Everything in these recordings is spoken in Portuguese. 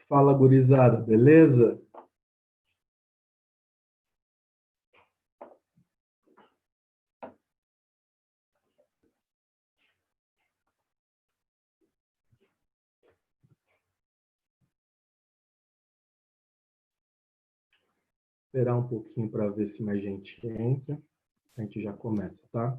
Fala, gurizada, beleza? Esperar um pouquinho para ver se mais gente entra. A gente já começa, tá?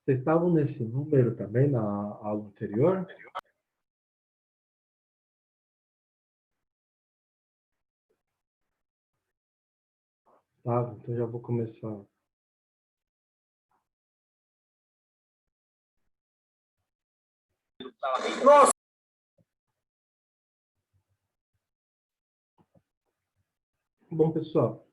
Vocês estavam nesse número também na aula anterior? Tá, então já vou começar. Nossa! Bom, pessoal,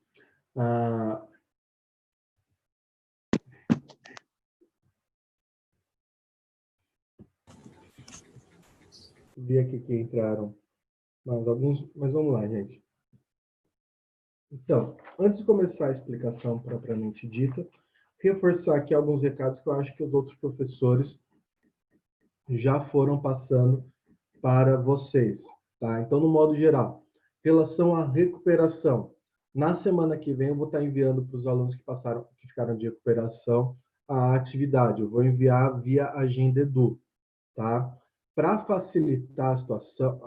vi aqui que entraram mais alguns, mas vamos lá, gente. Então, antes de começar a explicação propriamente dita, reforçar aqui alguns recados que eu acho que os outros professores já foram passando para vocês, tá? Então, no modo geral, em relação à recuperação, na semana que vem eu vou estar enviando para os alunos que ficaram de recuperação, a atividade. Eu vou enviar via Agenda Edu, tá? Para facilitar a situação,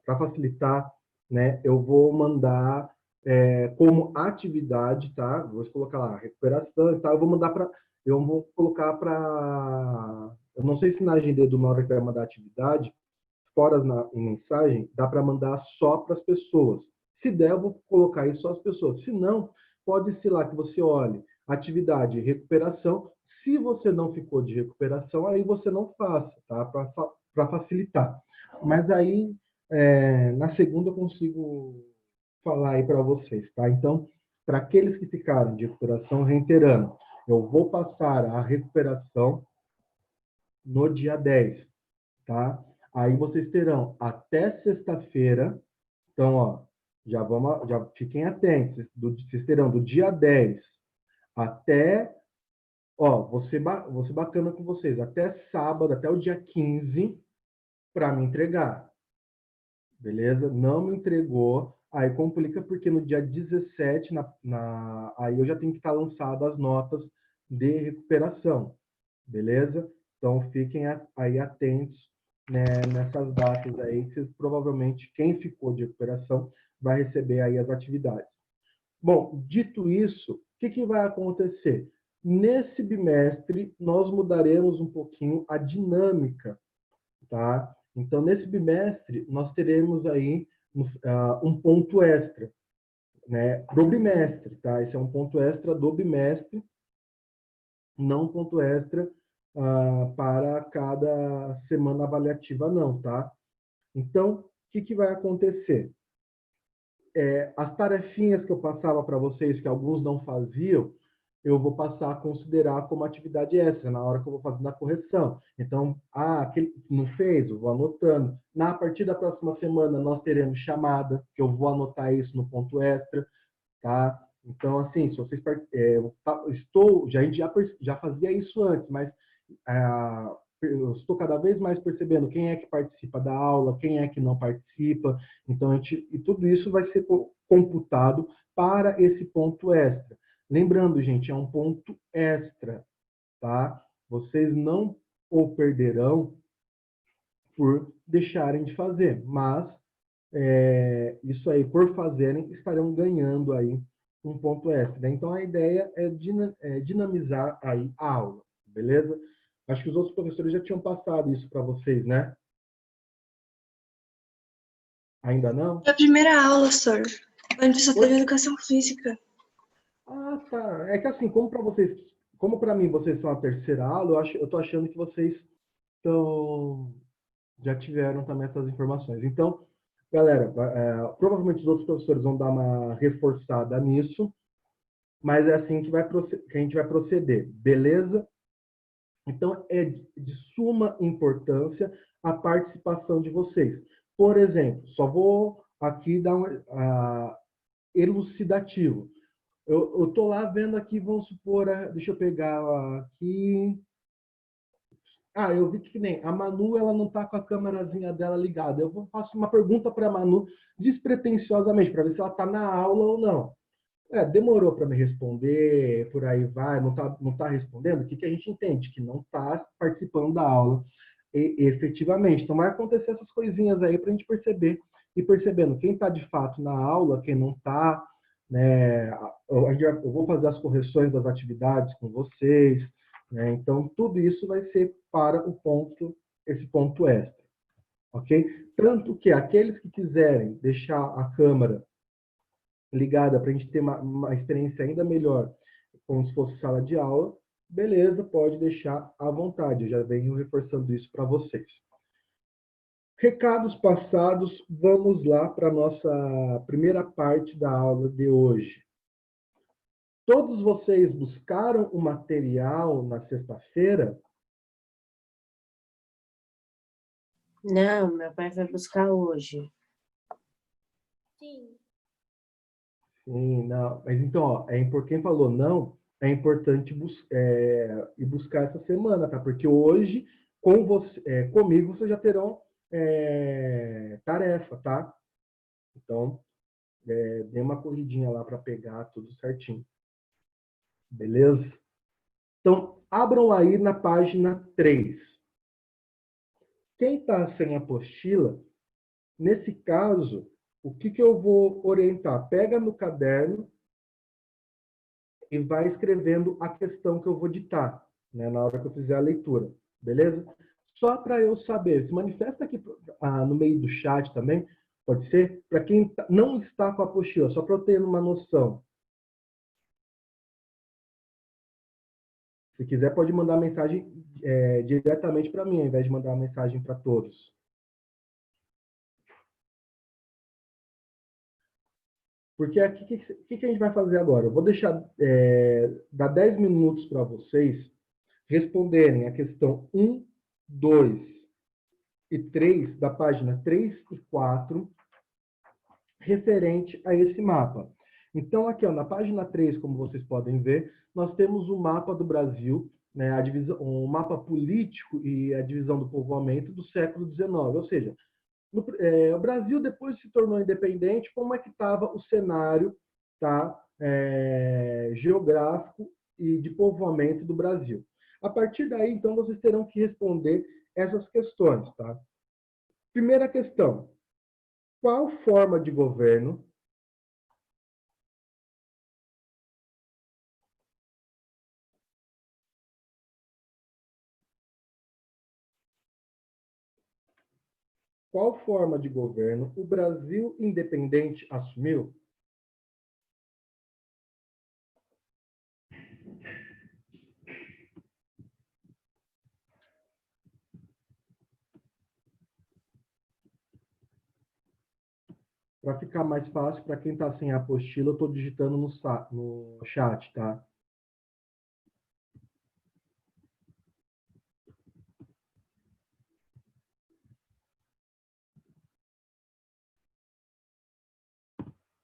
para facilitar, né, eu vou mandar como atividade, tá? Vou colocar lá recuperação e tal. Eu vou colocar para, eu não sei se na Agenda Edu, na hora que vai mandar a atividade, fora em mensagem, dá para mandar só para as pessoas. Se der, eu vou colocar aí só as pessoas. Se não, pode ser lá que você olhe atividade recuperação. Se você não ficou de recuperação, aí você não faça, tá? Para facilitar. Mas aí, na segunda, eu consigo falar aí para vocês, tá? Então, para aqueles que ficaram de recuperação, reiterando, eu vou passar a recuperação no dia 10, tá? Aí vocês terão até sexta-feira. Então, ó, já fiquem atentos. Vocês terão do dia 10 até, ó, vou ser bacana com vocês, até sábado, até o dia 15 para me entregar. Beleza? Não me entregou, aí complica porque no dia 17, aí eu já tenho que estar lançado as notas de recuperação. Beleza? Então, fiquem aí atentos, né, nessas datas aí, que provavelmente quem ficou de recuperação vai receber aí as atividades. Bom, dito isso, o que vai acontecer? Nesse bimestre, nós mudaremos um pouquinho a dinâmica, tá? Então, nesse bimestre, nós teremos aí um ponto extra, né, do bimestre, tá? Esse é um ponto extra do bimestre, não um ponto extra para cada semana avaliativa, não, tá? Então, o que vai acontecer? As tarefinhas que eu passava para vocês, que alguns não faziam, eu vou passar a considerar como atividade extra na hora que eu vou fazer a correção. Então, aquele que não fez, eu vou anotando. A partir da próxima semana, nós teremos chamada, que eu vou anotar isso no ponto extra, tá? Então, assim, se vocês a gente já fazia isso antes, mas eu estou cada vez mais percebendo quem é que participa da aula, quem é que não participa. Então, e tudo isso vai ser computado para esse ponto extra. Lembrando, gente, é um ponto extra, tá? Vocês não o perderão por deixarem de fazer, mas isso aí, por fazerem, estarão ganhando aí um ponto extra, né? Então, a ideia é dinamizar aí a aula, beleza? Acho que os outros professores já tinham passado isso para vocês, né? Ainda não? É a primeira aula, Sor. Antes só teve Oi? educação física. Ah, tá. É que assim, como para vocês, como para mim vocês são a terceira aula, eu tô achando que vocês estão já tiveram também essas informações. Então, galera, provavelmente os outros professores vão dar uma reforçada nisso, mas é assim que a gente vai proceder, beleza? Então, é de suma importância a participação de vocês. Por exemplo, só vou aqui dar um elucidativo. Eu estou lá vendo aqui, vamos supor, deixa eu pegar aqui. Ah, eu vi que nem a Manu, ela não está com a câmerazinha dela ligada. Eu faço uma pergunta para a Manu despretensiosamente, para ver se ela está na aula ou não. Demorou para me responder, por aí vai, não tá respondendo, o que a gente entende? Que não está participando da aula efetivamente. Então, vai acontecer essas coisinhas aí para a gente perceber, e percebendo quem está de fato na aula, quem não está, né? Eu vou fazer as correções das atividades com vocês, né? Então, tudo isso vai ser para esse ponto extra, ok? Tanto que aqueles que quiserem deixar a câmera ligada para a gente ter uma experiência ainda melhor, como se fosse sala de aula, beleza, pode deixar à vontade. Eu já venho reforçando isso para vocês. Recados passados, vamos lá para a nossa primeira parte da aula de hoje. Todos vocês buscaram o material na sexta-feira? Não, meu pai vai buscar hoje. Sim. Sim, não. Mas então, ó, quem falou não, é importante ir buscar essa semana, tá? Porque hoje, comigo, vocês já terão tarefa, tá? Então, dê uma corridinha lá para pegar tudo certinho. Beleza? Então, abram aí na página 3. Quem está sem apostila, nesse caso, o que eu vou orientar? Pega no caderno e vai escrevendo a questão que eu vou ditar, né, na hora que eu fizer a leitura, beleza? Só para eu saber, se manifesta aqui no meio do chat também, pode ser? Para quem não está com a apostila, só para eu ter uma noção. Se quiser, pode mandar mensagem diretamente para mim, ao invés de mandar uma mensagem para todos. Porque o que a gente vai fazer agora? Eu vou dar 10 minutos para vocês responderem a questão 1, 2 e 3, da página 3 e 4, referente a esse mapa. Então, aqui, ó, na página 3, como vocês podem ver, nós temos o mapa do Brasil, né, um mapa político e a divisão do povoamento do século XIX. Ou seja, o Brasil, depois que se tornou independente, como é que estava o cenário, tá, geográfico e de povoamento do Brasil. A partir daí, então, vocês terão que responder essas questões. Tá? Primeira questão: qual forma de governo o Brasil independente assumiu? Para ficar mais fácil, para quem está sem a apostila, eu estou digitando no chat, tá?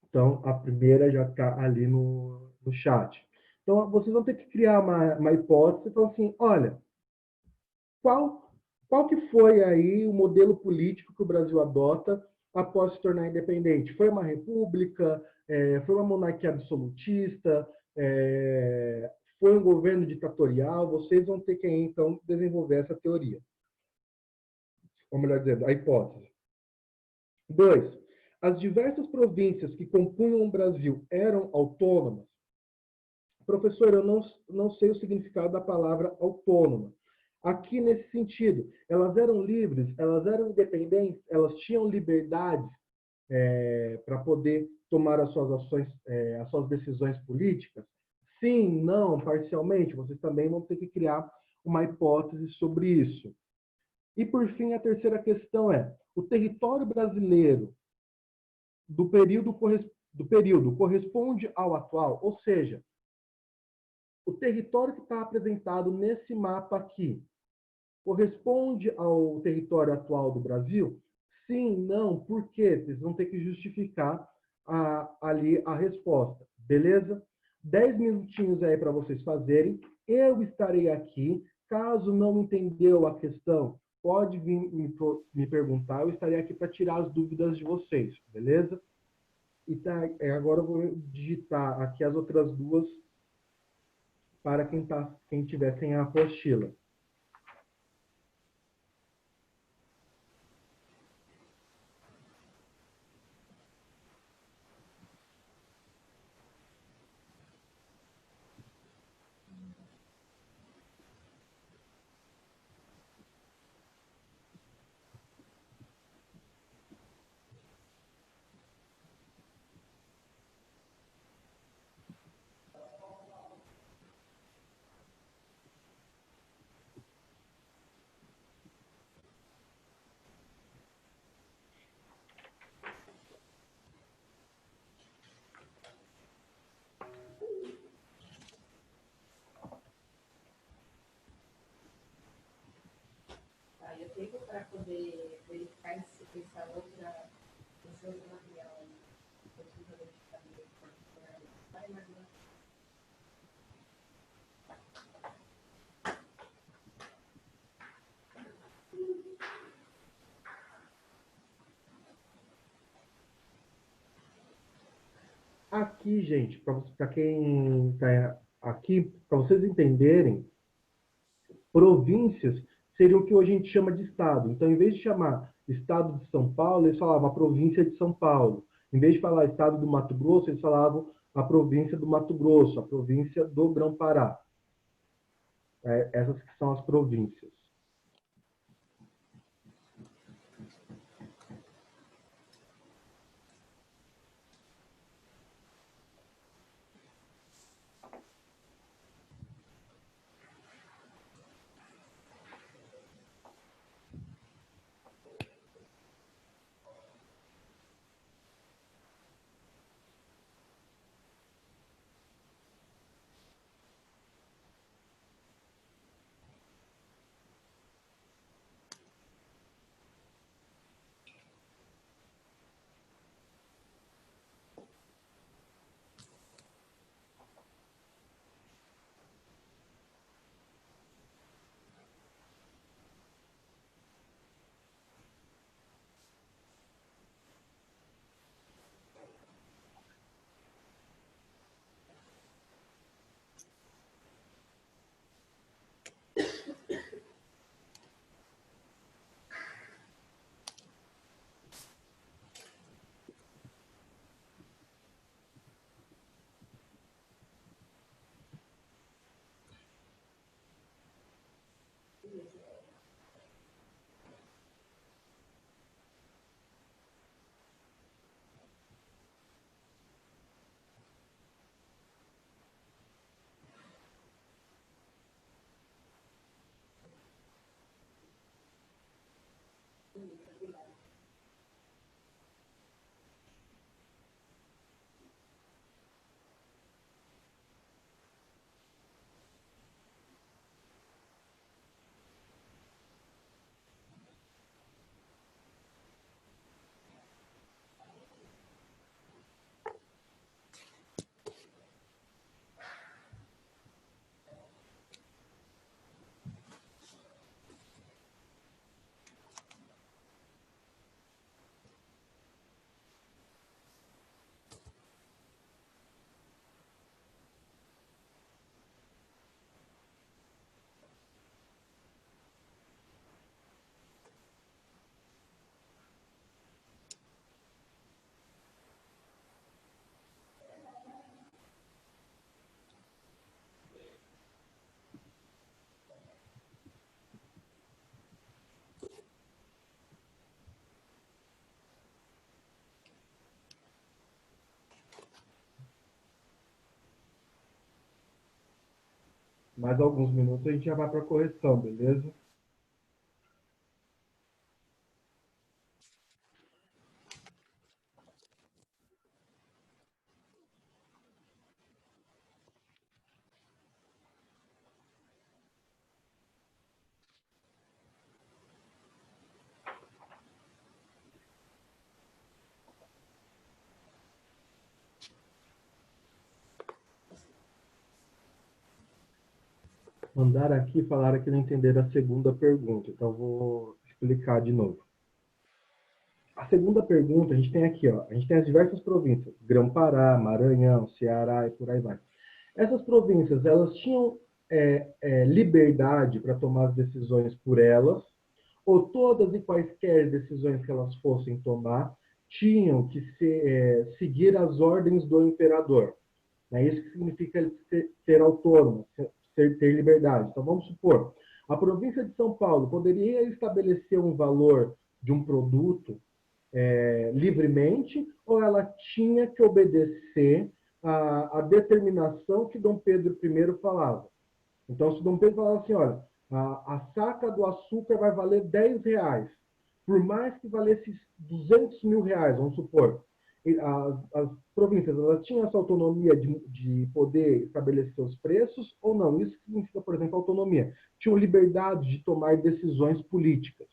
Então, a primeira já está ali no chat. Então, vocês vão ter que criar uma hipótese e falar assim, olha, qual que foi aí o modelo político que o Brasil adota após se tornar independente? Foi uma república? Foi uma monarquia absolutista? foi um governo ditatorial, vocês vão ter que, então, desenvolver essa teoria. Ou melhor dizendo, a hipótese. 2. As diversas províncias que compunham o Brasil eram autônomas? Professor, eu não sei o significado da palavra autônoma. Aqui, nesse sentido, elas eram livres, elas eram independentes, elas tinham liberdade para poder tomar as suas ações, as suas decisões políticas? Sim, não, parcialmente. Vocês também vão ter que criar uma hipótese sobre isso. E, por fim, a terceira questão é: o território brasileiro do período corresponde ao atual? Ou seja, o território que está apresentado nesse mapa aqui corresponde ao território atual do Brasil? Sim, não, por quê? Vocês vão ter que justificar ali a resposta, beleza? 10 minutinhos aí para vocês fazerem. Eu estarei aqui. Caso não entendeu a questão, pode vir me perguntar. Eu estarei aqui para tirar as dúvidas de vocês, beleza? E agora eu vou digitar aqui as outras duas para quem tiver sem a apostila. Eu tenho para poder verificar essa outra, esse outro material. Eu preciso verificar vai imaginar. Aqui, gente, para quem está aqui, para vocês entenderem, províncias seriam o que hoje a gente chama de estado. Então, em vez de chamar estado de São Paulo, eles falavam a província de São Paulo. Em vez de falar estado do Mato Grosso, eles falavam a província do Mato Grosso, a província do Grão-Pará. Essas que são as províncias. Mais alguns minutos a gente já vai para a correção, beleza? Mandaram aqui e falaram que não entenderam a segunda pergunta, então eu vou explicar de novo. A segunda pergunta, a gente tem aqui, ó, a gente tem as diversas províncias, Grão-Pará, Maranhão, Ceará e por aí vai. Essas províncias, elas tinham liberdade para tomar as decisões por elas, ou todas e quaisquer decisões que elas fossem tomar tinham que seguir as ordens do imperador. É isso que significa ser autônomo, ter liberdade. Então, vamos supor, a província de São Paulo poderia estabelecer um valor de um produto livremente, ou ela tinha que obedecer a determinação que Dom Pedro I falava. Então, se Dom Pedro falava assim, olha, a saca do açúcar vai valer R$10, por mais que valesse R$200.000, vamos supor, as províncias, elas tinham essa autonomia de poder estabelecer os preços ou não? Isso significa, por exemplo, autonomia. Tinham liberdade de tomar decisões políticas.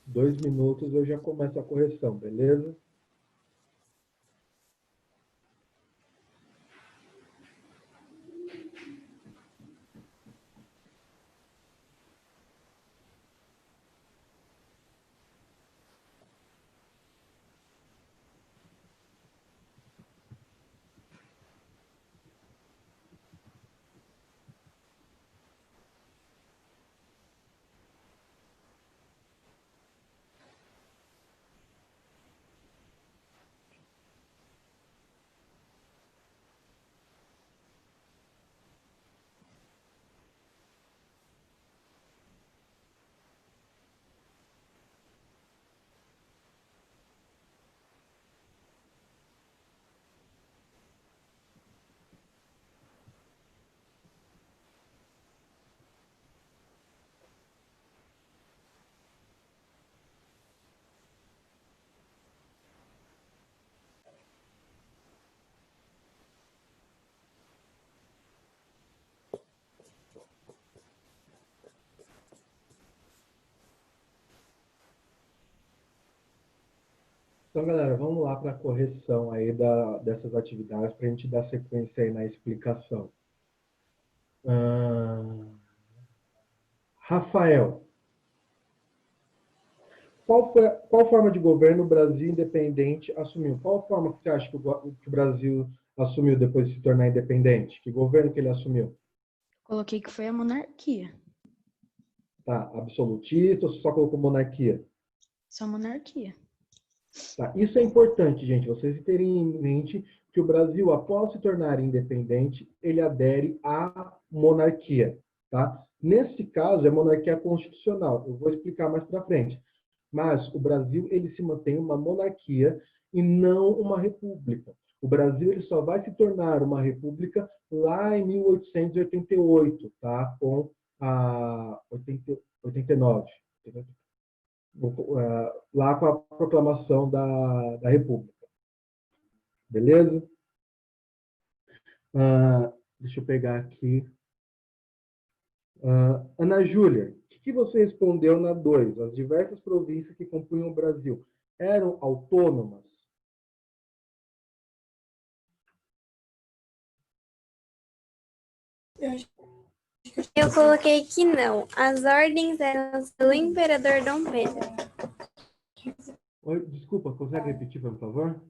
2 minutos eu já começo a correção, beleza? Então, galera, vamos lá para a correção aí dessas atividades para a gente dar sequência aí na explicação. Rafael, qual forma de governo o Brasil independente assumiu? Qual forma que você acha que o Brasil assumiu depois de se tornar independente? Que governo que ele assumiu? Coloquei que foi a monarquia. Tá, absolutista ou só colocou monarquia? Só monarquia. Tá, isso é importante, gente, vocês terem em mente que o Brasil, após se tornar independente, ele adere à monarquia, tá? Nesse caso, é monarquia constitucional. Eu vou explicar mais para frente. Mas o Brasil, ele se mantém uma monarquia e não uma república. O Brasil, ele só vai se tornar uma república lá em 1888, tá? Com a 89. Lá com a proclamação da República. Beleza? Deixa eu pegar aqui. Ana Júlia, o que você respondeu na 2? As diversas províncias que compunham o Brasil eram autônomas? Eu coloquei que não. As ordens eram do imperador Dom Pedro. Oi, desculpa, consegue repetir, por favor?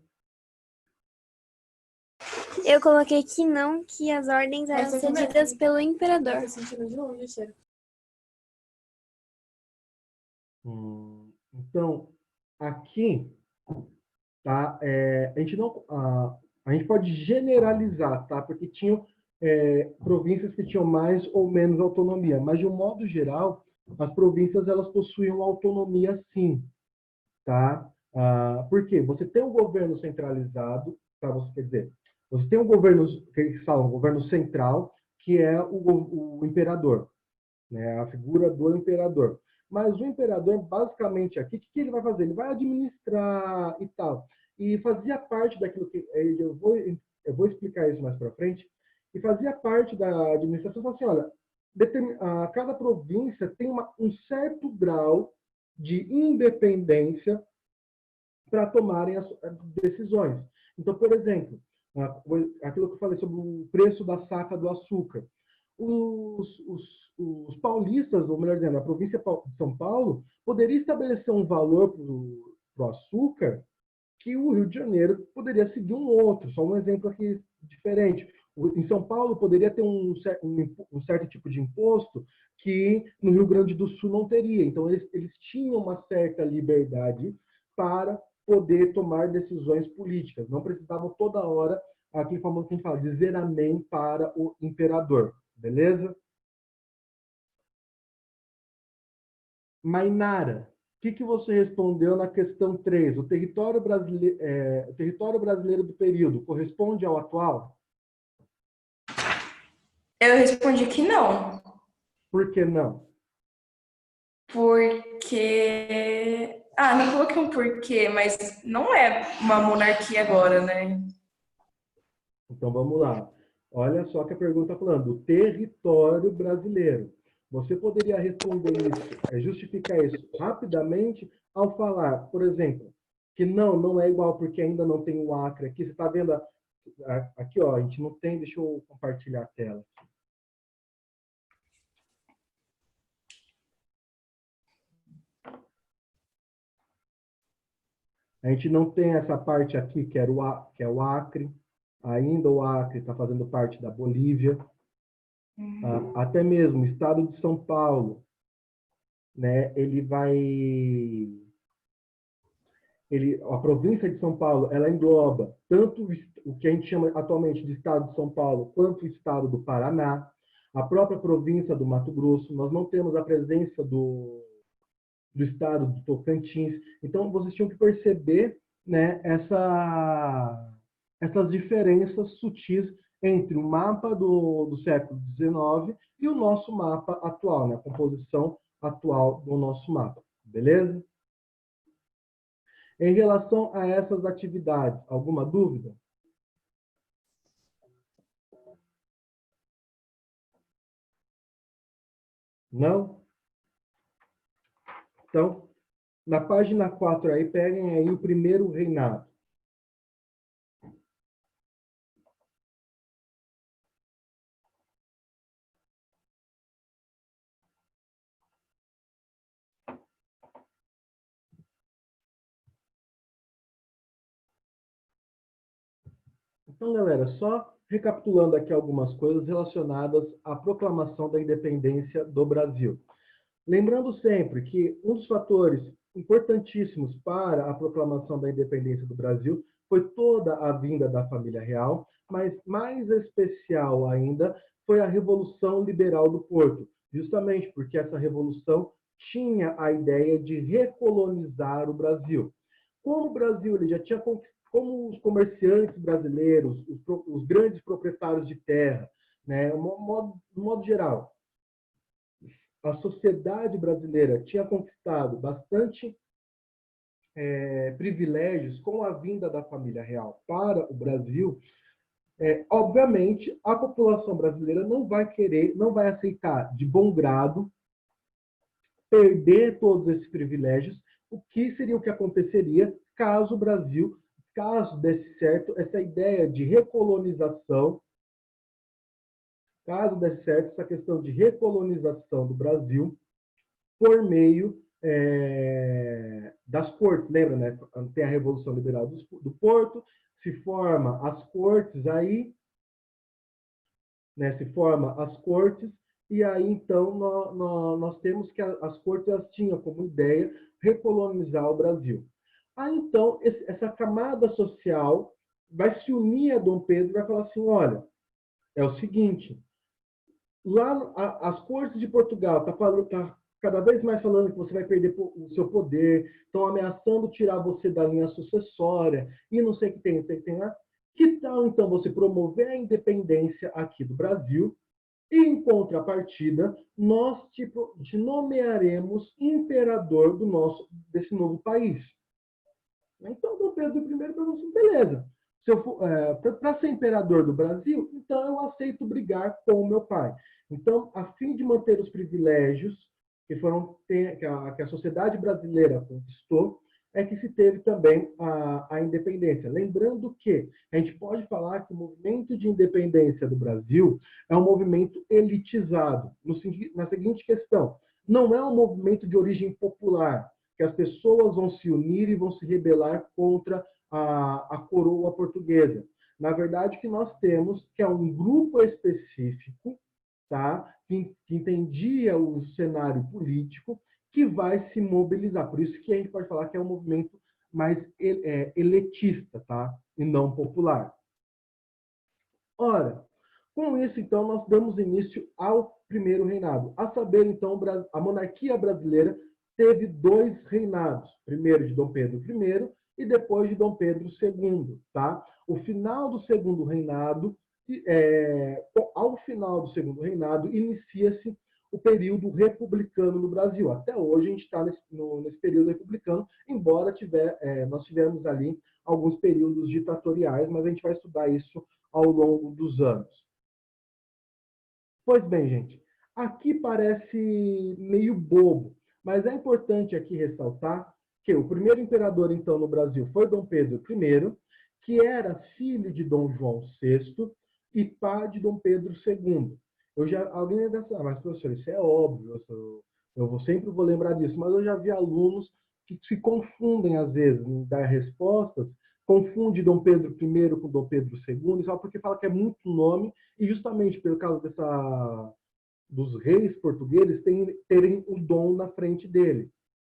Eu coloquei que não, que as ordens eram cedidas pelo imperador. Então, aqui, tá? A gente não, a gente pode generalizar, tá? Porque tinham províncias que tinham mais ou menos autonomia, mas de um modo geral, as províncias elas possuíam autonomia, sim, tá? Por quê? Você tem um governo centralizado, tá? Você quer dizer, você tem um governo que eles falam, um governo central, que é o imperador, né? A figura do imperador. Mas o imperador, basicamente, aqui, o que ele vai fazer? Ele vai administrar e tal. E fazia parte daquilo que... eu vou explicar isso mais para frente. E fazia parte da administração, assim, olha, cada província tem um certo grau de independência para tomarem as decisões. Então, por exemplo, aquilo que eu falei sobre o preço da saca do açúcar. Os paulistas, ou melhor dizendo, a província de São Paulo, poderia estabelecer um valor para o açúcar que o Rio de Janeiro poderia seguir um outro. Só um exemplo aqui diferente. Em São Paulo, poderia ter um certo tipo de imposto que no Rio Grande do Sul não teria. Então, eles tinham uma certa liberdade para poder tomar decisões políticas. Não precisavam toda hora, aquele famoso que a gente fala, dizer amém para o imperador. Beleza? Mainara, o que você respondeu na questão 3? O território brasileiro do período corresponde ao atual? Eu respondi que não, Por que não? porque. Ah, não coloquei um porquê, mas não é uma monarquia agora, né? Então vamos lá. Olha só que a pergunta está falando, o território brasileiro. Você poderia responder isso, justificar isso rapidamente ao falar, por exemplo, que não é igual porque ainda não tem o Acre aqui. Você está vendo aqui, ó, a gente não tem, deixa eu compartilhar a tela. A gente não tem essa parte aqui, que é o Acre. Ainda o Acre está fazendo parte da Bolívia. Até mesmo o estado de São Paulo, né? A província de São Paulo, ela engloba tanto o que a gente chama atualmente de estado de São Paulo, quanto o estado do Paraná, a própria província do Mato Grosso. Nós não temos a presença do estado do Tocantins. Então, vocês tinham que perceber, né, essas diferenças sutis entre o mapa do século XIX e o nosso mapa atual, né, a composição atual do nosso mapa. Beleza? Em relação a essas atividades, alguma dúvida? Não? Então, na página 4 aí, peguem aí o primeiro reinado. Então, galera, só recapitulando aqui algumas coisas relacionadas à proclamação da independência do Brasil. Lembrando sempre que um dos fatores importantíssimos para a proclamação da independência do Brasil foi toda a vinda da família real, mas mais especial ainda foi a Revolução Liberal do Porto, justamente porque essa revolução tinha a ideia de recolonizar o Brasil. Como o Brasil ele já tinha como os comerciantes brasileiros, os grandes proprietários de terra, né, no modo geral, a sociedade brasileira tinha conquistado bastante privilégios com a vinda da família real para o Brasil, obviamente a população brasileira não vai querer, não vai aceitar de bom grado perder todos esses privilégios, o que seria o que aconteceria caso o Brasil, caso desse certo essa ideia de recolonização, caso desse certo essa questão de recolonização do Brasil por meio das cortes. Lembra, né? Tem a Revolução Liberal do Porto, se forma as cortes aí, né? Se forma as cortes, e aí então nós temos que as cortes elas tinham como ideia recolonizar o Brasil. Então, essa camada social vai se unir a Dom Pedro e vai falar assim, olha, é o seguinte, lá as cortes de Portugal tá cada vez mais falando que você vai perder o seu poder, estão ameaçando tirar você da linha sucessória, e não sei o que tem, não sei o que tem lá. Que tal, então, você promover a independência aqui do Brasil e, em contrapartida, nós te nomearemos imperador desse novo país? Então, Dom Pedro I falou assim, beleza, para ser imperador do Brasil, então eu aceito brigar com o meu pai. Então, a fim de manter os privilégios que a sociedade brasileira conquistou, é que se teve também a independência. Lembrando que a gente pode falar que o movimento de independência do Brasil é um movimento elitizado, na seguinte questão, não é um movimento de origem popular, que as pessoas vão se unir e vão se rebelar contra a coroa portuguesa. Na verdade, o que nós temos que é um grupo específico, tá? Que entendia o cenário político, que vai se mobilizar. Por isso que a gente pode falar que é um movimento mais elitista, tá? E não popular. Ora, com isso, então, nós damos início ao primeiro reinado. A saber, então, a monarquia brasileira teve 2 reinados. Primeiro de Dom Pedro I e depois de Dom Pedro II. Tá? O final do segundo reinado, ao final do segundo reinado, inicia-se o período republicano no Brasil. Até hoje a gente está nesse período republicano, embora nós tivemos ali alguns períodos ditatoriais, mas a gente vai estudar isso ao longo dos anos. Pois bem, gente, aqui parece meio bobo, mas é importante aqui ressaltar que o primeiro imperador, então, no Brasil foi Dom Pedro I, que era filho de Dom João VI e pai de Dom Pedro II. Alguém vai pensar, mas professor, isso é óbvio, sempre vou lembrar disso, mas eu já vi alunos que se confundem, às vezes, em dar respostas, confunde Dom Pedro I com Dom Pedro II, só porque fala que é muito nome, e justamente por causa dos reis portugueses terem o dom na frente dele,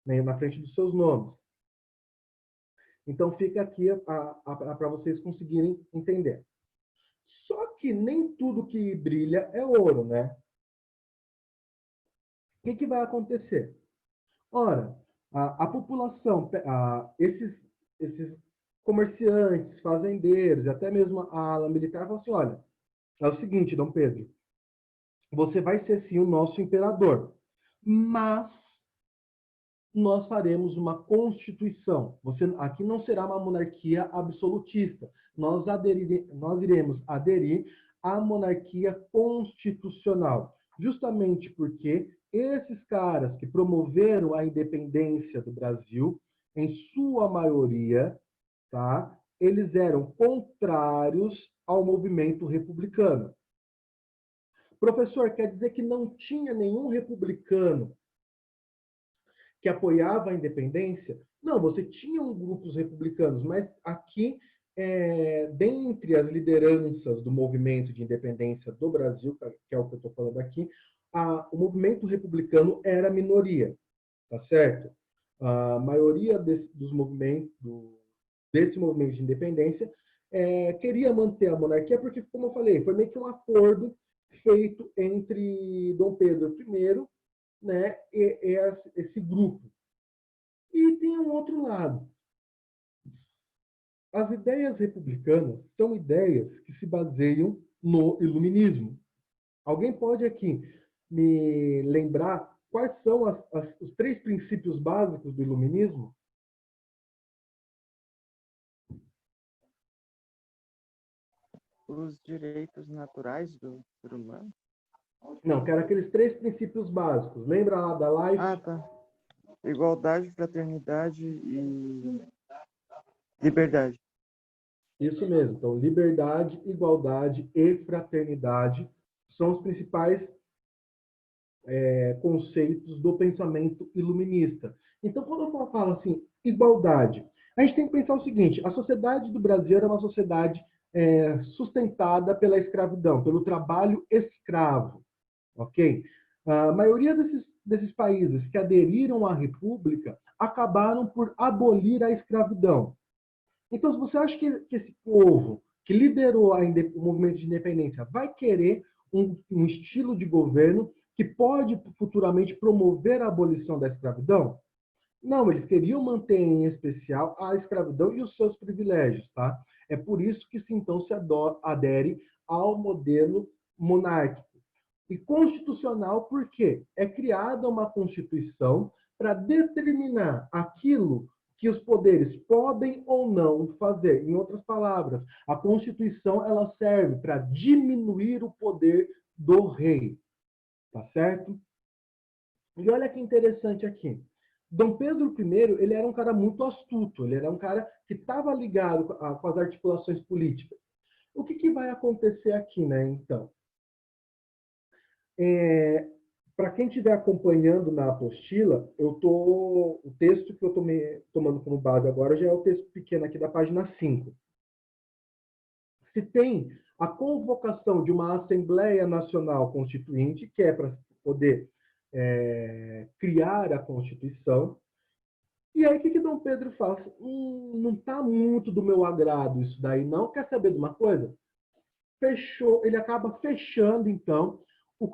né, na frente dos seus nomes. Então fica aqui para vocês conseguirem entender. Só que nem tudo que brilha é ouro, né? O que vai acontecer? Ora, a população, esses comerciantes, fazendeiros, até mesmo a ala militar, falam assim, olha, é o seguinte, Dom Pedro, você vai ser sim o nosso imperador, mas nós faremos uma constituição. Aqui não será uma monarquia absolutista. Nós iremos aderir à monarquia constitucional, justamente porque esses caras que promoveram a independência do Brasil, em sua maioria, tá? Eles eram contrários ao movimento republicano. Professor, quer dizer que não tinha nenhum republicano que apoiava a independência? Não, você tinha grupos republicanos, mas aqui, dentre as lideranças do movimento de independência do Brasil, que é o que eu estou falando aqui, o movimento republicano era a minoria, tá certo? A maioria desse movimento de independência queria manter a monarquia, porque, como eu falei, foi meio que um acordo feito entre Dom Pedro I, né, e esse grupo. E tem um outro lado. As ideias republicanas são ideias que se baseiam no iluminismo. Alguém pode aqui me lembrar quais são os 3 princípios básicos do iluminismo? Os direitos naturais do ser humano? Não, quero aqueles 3 princípios básicos. Lembra lá da live? Ah, tá. Igualdade, fraternidade e liberdade. Isso mesmo. Então, liberdade, igualdade e fraternidade são os principais conceitos do pensamento iluminista. Então, quando eu falo assim, igualdade, a gente tem que pensar o seguinte, a sociedade do Brasil era uma sociedade sustentada pela escravidão, pelo trabalho escravo, ok? A maioria desses países que aderiram à República acabaram por abolir a escravidão. Então, se você acha que esse povo que liderou o movimento de independência vai querer um estilo de governo que pode futuramente promover a abolição da escravidão? Não, eles queriam manter em especial a escravidão e os seus privilégios, tá? É por isso que então se adere ao modelo monárquico. E constitucional por quê? É criada uma Constituição para determinar aquilo que os poderes podem ou não fazer. Em outras palavras, a Constituição ela serve para diminuir o poder do rei. Tá certo? E olha que interessante aqui. Dom Pedro I, ele era um cara muito astuto, ele era um cara que estava ligado com as articulações políticas. O que vai acontecer aqui, né, então? Para quem estiver acompanhando na apostila, o texto que eu estou tomando como base agora já é o texto pequeno aqui da página 5. Se tem a convocação de uma Assembleia Nacional Constituinte, que é para poder criar a Constituição. E aí, o que Dom Pedro faz? Não está muito do meu agrado isso daí, não. Quer saber de uma coisa? Ele acaba fechando, então,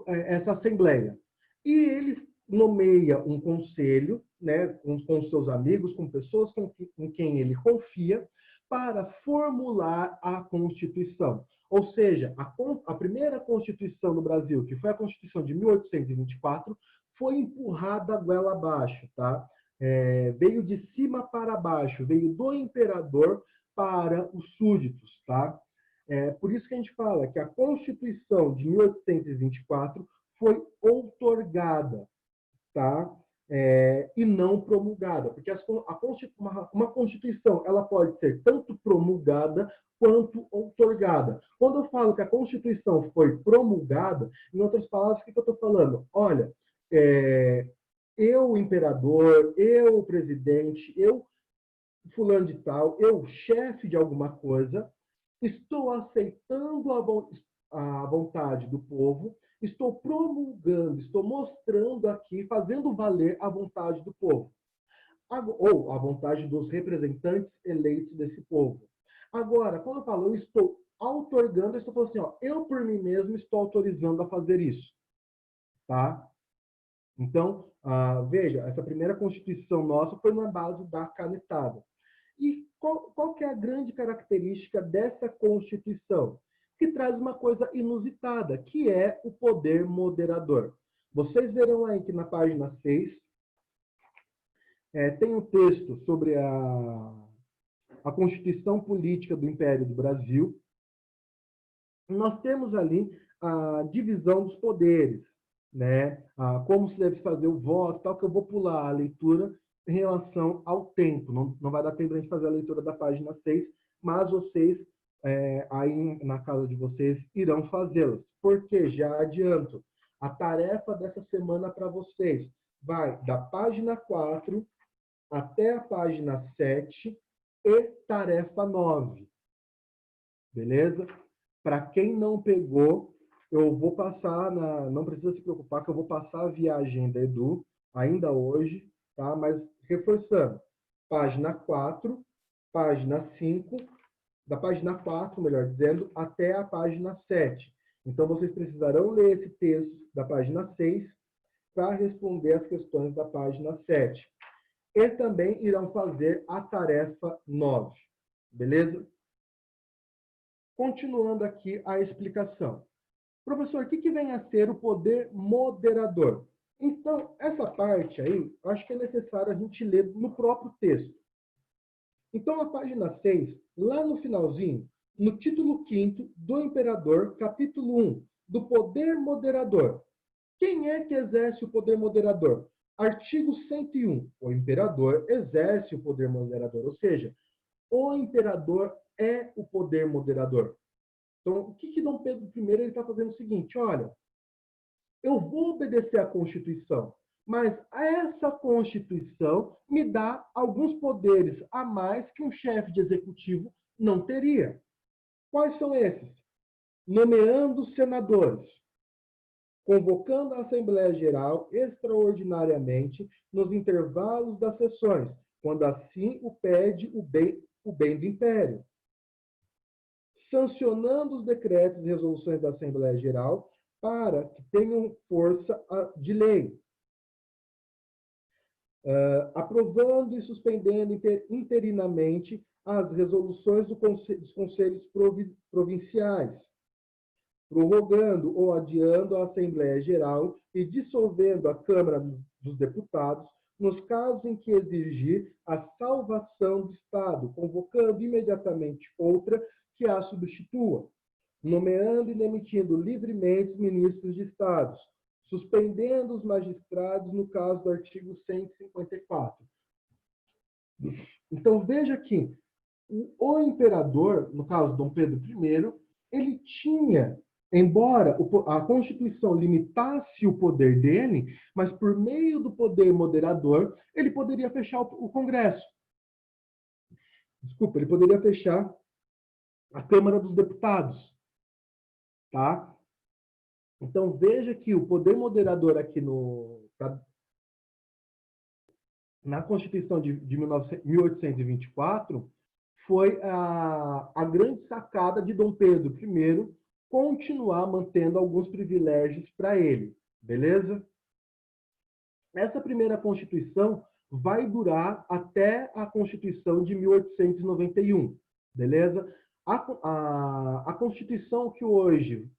essa Assembleia. E ele nomeia um conselho, né, com seus amigos, com pessoas com quem ele confia, para formular a Constituição. Ou seja, a primeira Constituição no Brasil, que foi a Constituição de 1824, foi empurrada goela abaixo, tá? Veio de cima para baixo, veio do imperador para os súditos, tá? Por isso que a gente fala que a Constituição de 1824 foi outorgada, tá? E não promulgada, porque uma Constituição ela pode ser tanto promulgada quanto outorgada. Quando eu falo que a Constituição foi promulgada, em outras palavras, o que eu estou falando? Olha, eu, imperador, eu, presidente, eu, fulano de tal, eu, chefe de alguma coisa, estou aceitando a vontade do povo, estou promulgando, estou mostrando aqui, fazendo valer a vontade do povo, ou a vontade dos representantes eleitos desse povo. Agora, quando eu falo eu estou outorgando, eu estou falando assim, ó, eu por mim mesmo estou autorizando a fazer isso. Tá? Então, veja, essa primeira Constituição nossa foi na base da canetada. E qual que é a grande característica dessa Constituição? Que traz uma coisa inusitada, que é o poder moderador. Vocês verão aí que na página 6 tem um texto sobre a Constituição Política do Império do Brasil. Nós temos ali a divisão dos poderes, né? Como se deve fazer o voto, tal, que eu vou pular a leitura em relação ao tempo. Não vai dar tempo de a gente fazer a leitura da página 6, mas vocês, aí na casa de vocês, irão fazê-las. Porque, já adianto, a tarefa dessa semana para vocês vai da página 4 até a página 7 e tarefa 9. Beleza? Para quem não pegou, eu vou passar, não precisa se preocupar, que eu vou passar a viagem da Edu ainda hoje, tá? Mas reforçando, página 4, página 5, da página 4, melhor dizendo, até a página 7. Então, vocês precisarão ler esse texto da página 6 para responder as questões da página 7. E também irão fazer a tarefa 9. Beleza? Continuando aqui a explicação. Professor, o que vem a ser o poder moderador? Então, essa parte aí, acho que é necessário a gente ler no próprio texto. Então, a página 6, lá no finalzinho, no título 5º do Imperador, capítulo 1, do poder moderador. Quem é que exerce o poder moderador? Artigo 101. O imperador exerce o poder moderador, ou seja, o imperador é o poder moderador. Então, o que Dom Pedro I está fazendo o seguinte, olha, eu vou obedecer à Constituição, mas essa Constituição me dá alguns poderes a mais que um chefe de executivo não teria. Quais são esses? Nomeando senadores, convocando a Assembleia Geral extraordinariamente nos intervalos das sessões, quando assim o pede o bem do Império, sancionando os decretos e resoluções da Assembleia Geral para que tenham força de lei, aprovando e suspendendo interinamente as resoluções dos conselhos provinciais, prorrogando ou adiando a Assembleia Geral e dissolvendo a Câmara dos Deputados nos casos em que exigir a salvação do Estado, convocando imediatamente outra que a substitua, nomeando e demitindo livremente os ministros de Estados, suspendendo os magistrados no caso do artigo 154. Então, veja que o imperador, no caso Dom Pedro I, ele tinha, embora a Constituição limitasse o poder dele, mas por meio do poder moderador, ele poderia fechar o Congresso. Desculpa, ele poderia fechar a Câmara dos Deputados. Tá? Então, veja que o poder moderador aqui na Constituição de 1824 foi a grande sacada de Dom Pedro I continuar mantendo alguns privilégios para ele. Beleza? Essa primeira Constituição vai durar até a Constituição de 1891. Beleza? A Constituição que hoje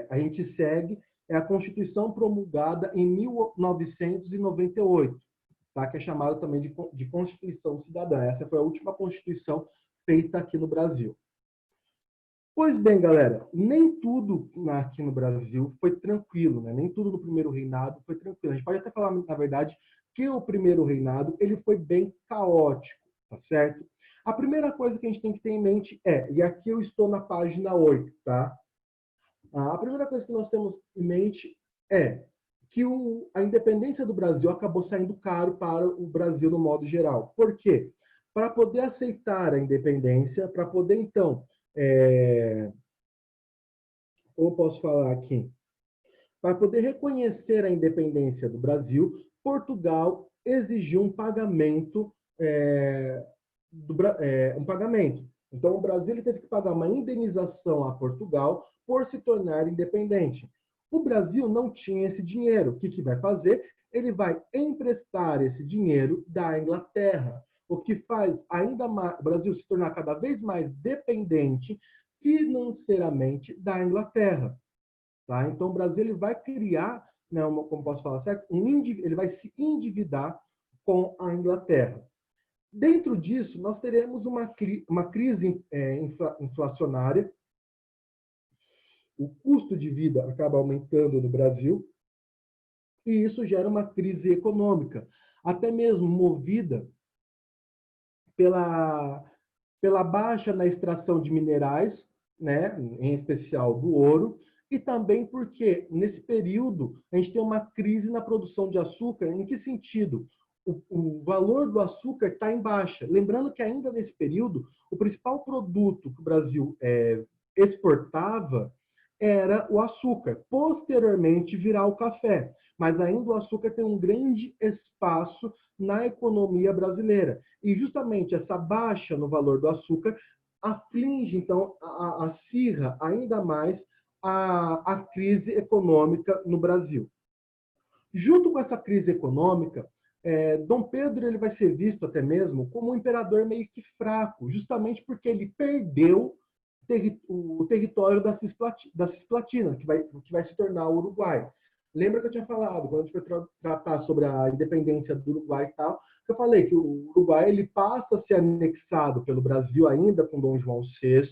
a gente segue é a Constituição promulgada em 1998, tá? Que é chamada também de Constituição Cidadã. Essa foi a última Constituição feita aqui no Brasil. Pois bem, galera, nem tudo aqui no Brasil foi tranquilo, né? Nem tudo no primeiro reinado foi tranquilo. A gente pode até falar, na verdade, que o primeiro reinado ele foi bem caótico, tá certo? A primeira coisa que a gente tem que ter em mente e aqui eu estou na página 8, tá? A primeira coisa que nós temos em mente é que a independência do Brasil acabou saindo caro para o Brasil no modo geral. Por quê? Para poder aceitar a independência, para poder, então, como posso falar aqui? Para poder reconhecer a independência do Brasil, Portugal exigiu um pagamento, Então, o Brasil ele teve que pagar uma indenização a Portugal por se tornar independente. O Brasil não tinha esse dinheiro. O que vai fazer? Ele vai emprestar esse dinheiro da Inglaterra, o que faz ainda mais, o Brasil se tornar cada vez mais dependente financeiramente da Inglaterra. Tá? Então, o Brasil ele vai criar, né, como posso falar certo? Ele vai se endividar com a Inglaterra. Dentro disso, nós teremos uma crise inflacionária. O custo de vida acaba aumentando no Brasil e isso gera uma crise econômica, até mesmo movida pela baixa na extração de minerais, né, em especial do ouro, e também porque, nesse período, a gente tem uma crise na produção de açúcar. Em que sentido? O valor do açúcar está em baixa. Lembrando que ainda nesse período, o principal produto que o Brasil exportava era o açúcar. Posteriormente virá o café. Mas ainda o açúcar tem um grande espaço na economia brasileira. E justamente essa baixa no valor do açúcar aflige, então, acirra ainda mais a crise econômica no Brasil. Junto com essa crise econômica, Dom Pedro ele vai ser visto até mesmo como um imperador meio que fraco, justamente porque ele perdeu o território da Cisplatina, que vai se tornar o Uruguai. Lembra que eu tinha falado, quando a gente foi tratar sobre a independência do Uruguai e tal, que eu falei que o Uruguai ele passa a ser anexado pelo Brasil ainda com Dom João VI,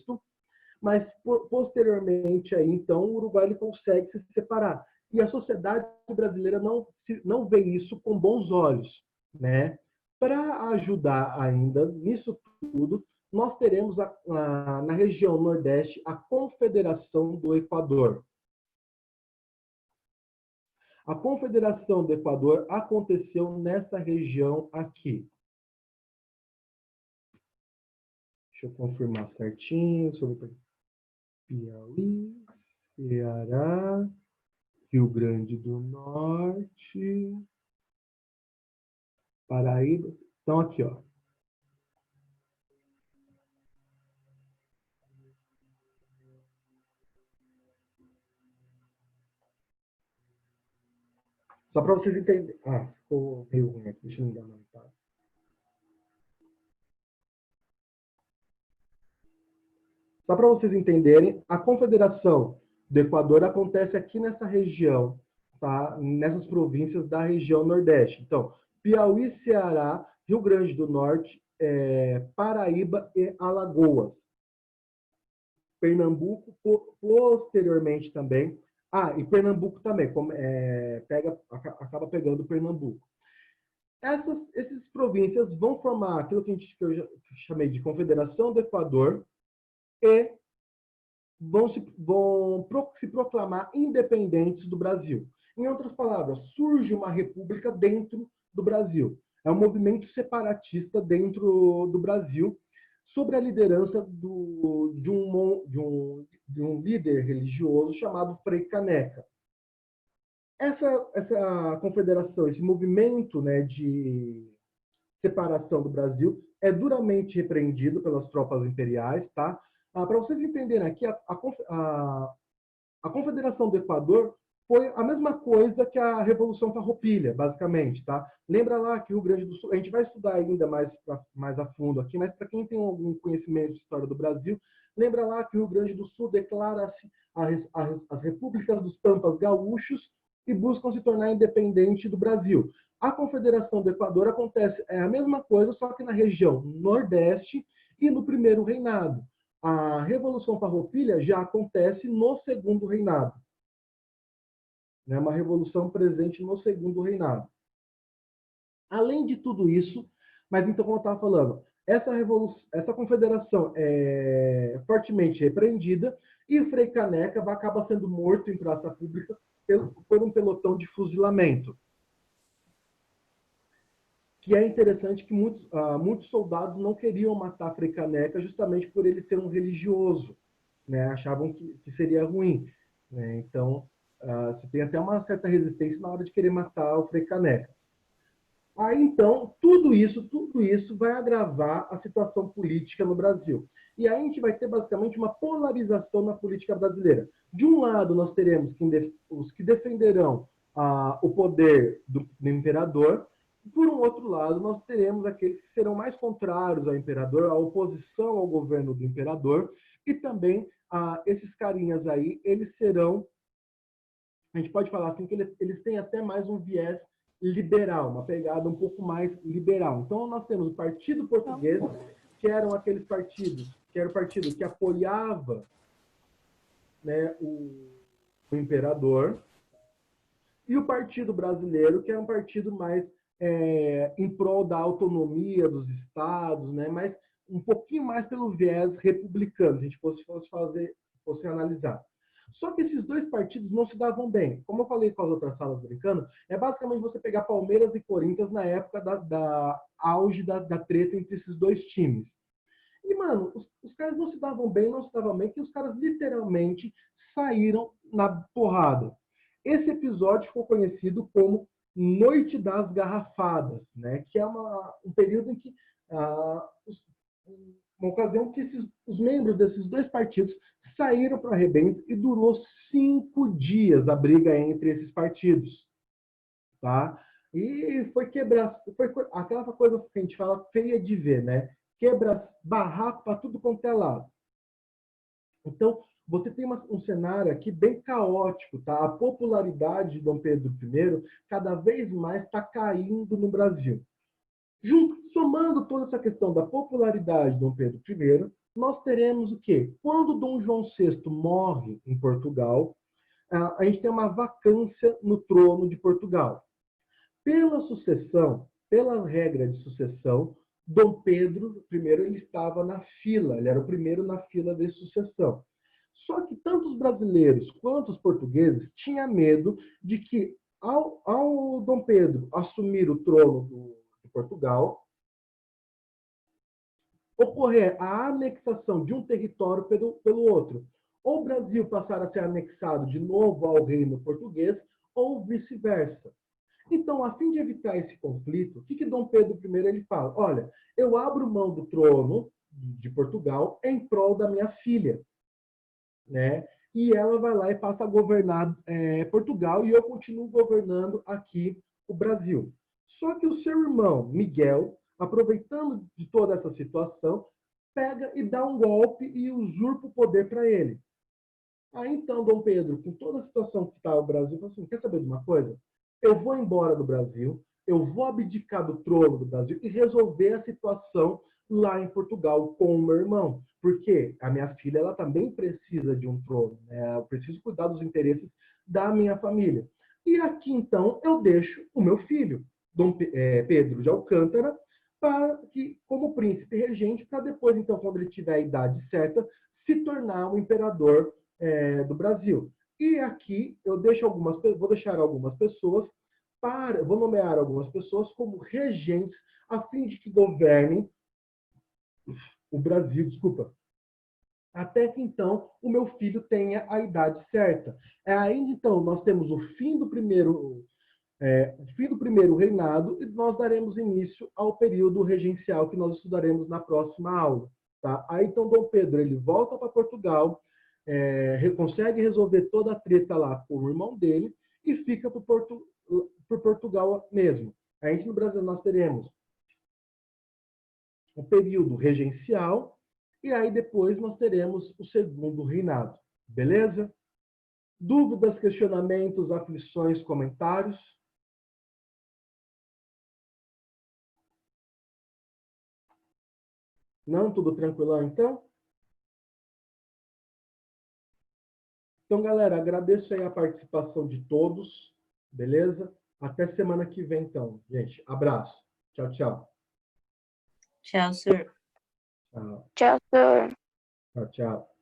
mas posteriormente aí, então, o Uruguai ele consegue se separar. E a sociedade brasileira não vê isso com bons olhos, né? Para ajudar ainda nisso tudo, nós teremos na região Nordeste a Confederação do Equador. A Confederação do Equador aconteceu nessa região aqui. Deixa eu confirmar certinho sobre Piauí, Ceará, Rio Grande do Norte, Paraíba. Então, aqui, ó. Só para vocês entenderem. Ah, ficou meio ruim aqui. Deixa eu me dar uma limpada. Só para vocês entenderem, a Confederação do Equador acontece aqui nessa região, tá? Nessas províncias da região Nordeste. Então, Piauí, Ceará, Rio Grande do Norte, Paraíba e Alagoas. Pernambuco, posteriormente também. Ah, e Pernambuco também, acaba pegando Pernambuco. Essas províncias vão formar aquilo que eu já chamei de Confederação do Equador e vão se proclamar independentes do Brasil. Em outras palavras, surge uma república dentro do Brasil. É um movimento separatista dentro do Brasil, sob a liderança de um líder religioso chamado Frei Caneca. Essa confederação, esse movimento, né, de separação do Brasil é duramente repreendido pelas tropas imperiais, tá? Para vocês entenderem aqui, a Confederação do Equador foi a mesma coisa que a Revolução Farroupilha, basicamente, tá? Lembra lá que o Rio Grande do Sul, a gente vai estudar ainda mais a fundo aqui, mas para quem tem algum conhecimento de história do Brasil, lembra lá que o Rio Grande do Sul declara-se as repúblicas dos Pampas gaúchos e buscam se tornar independente do Brasil. A Confederação do Equador acontece a mesma coisa, só que na região Nordeste e no primeiro reinado. A Revolução Farroupilha já acontece no segundo reinado. É uma revolução presente no segundo reinado. Além de tudo isso, mas então, como eu estava falando, essa confederação é fortemente repreendida e o Frei Caneca acaba sendo morto em praça pública por um pelotão de fuzilamento. Que é interessante que muitos soldados não queriam matar Frei Caneca justamente por ele ser um religioso, né? Achavam que seria ruim, né? Então, você tem até uma certa resistência na hora de querer matar o Frei Caneca. Aí, então, tudo isso vai agravar a situação política no Brasil. E aí a gente vai ter, basicamente, uma polarização na política brasileira. De um lado, nós teremos os que defenderão o poder do imperador. Por um outro lado, nós teremos aqueles que serão mais contrários ao imperador, a oposição ao governo do imperador. E também, esses carinhas aí, eles serão... A gente pode falar assim que eles têm até mais um viés liberal, uma pegada um pouco mais liberal. Então, nós temos o Partido Português, que eram aqueles partidos, que era o partido que apoiava, né, o imperador, e o Partido Brasileiro, que era um partido mais em prol da autonomia dos estados, né, mas um pouquinho mais pelo viés republicano, se a gente fosse analisar. Só que esses dois partidos não se davam bem. Como eu falei com as outras salas brincando, é basicamente você pegar Palmeiras e Corinthians na época da auge da treta entre esses dois times. E, mano, os caras não se davam bem, que os caras literalmente saíram na porrada. Esse episódio ficou conhecido como Noite das Garrafadas, né? Que é um período em que uma ocasião que os membros desses dois partidos saíram para arrebento e durou 5 dias a briga entre esses partidos, tá? E foi aquela coisa que a gente fala feia de ver, né? Quebra barraco para tudo quanto é lado. Então, você tem um cenário aqui bem caótico, tá? A popularidade de Dom Pedro I cada vez mais está caindo no Brasil. Somando toda essa questão da popularidade de Dom Pedro I, nós teremos o quê? Quando Dom João VI morre em Portugal, a gente tem uma vacância no trono de Portugal. Pela sucessão, pela regra de sucessão, Dom Pedro I ele estava na fila, ele era o primeiro na fila de sucessão. Só que tanto os brasileiros quanto os portugueses tinham medo de que, ao Dom Pedro assumir o trono de Portugal, ocorrer a anexação de um território pelo outro. ou o Brasil passar a ser anexado de novo ao reino português, ou vice-versa. Então, a fim de evitar esse conflito, o que Dom Pedro I ele fala? Olha, eu abro mão do trono de Portugal em prol da minha filha, né? E ela vai lá e passa a governar Portugal e eu continuo governando aqui o Brasil. Só que o seu irmão, Miguel, aproveitando de toda essa situação, pega e dá um golpe e usurpa o poder para ele. Aí então, Dom Pedro, com toda a situação que está o Brasil, falou assim, quer saber de uma coisa? Eu vou embora do Brasil, eu vou abdicar do trono do Brasil e resolver a situação lá em Portugal com o meu irmão. Porque a minha filha ela também precisa de um trono, né? Eu preciso cuidar dos interesses da minha família. E aqui, então, eu deixo o meu filho, Pedro de Alcântara, para que, como príncipe regente, para depois, então, quando ele tiver a idade certa, se tornar um imperador do Brasil. E aqui eu deixo vou deixar algumas pessoas vou nomear algumas pessoas como regentes a fim de que governem o Brasil, até que então o meu filho tenha a idade certa. Aí então nós temos o fim do primeiro reinado e nós daremos início ao período regencial que nós estudaremos na próxima aula. Tá? Aí então Dom Pedro ele volta para Portugal, consegue resolver toda a treta lá com o irmão dele e fica por Portugal mesmo. Aí no Brasil nós teremos o período regencial e aí depois nós teremos o segundo reinado. Beleza? Dúvidas, questionamentos, aflições, comentários? Não? Tudo tranquilão, então? Então, galera, agradeço aí a participação de todos, beleza? Até semana que vem, então. Gente, abraço. Tchau, tchau. Tchau, senhor. Tchau, Tchau, senhor. tchau. Tchau.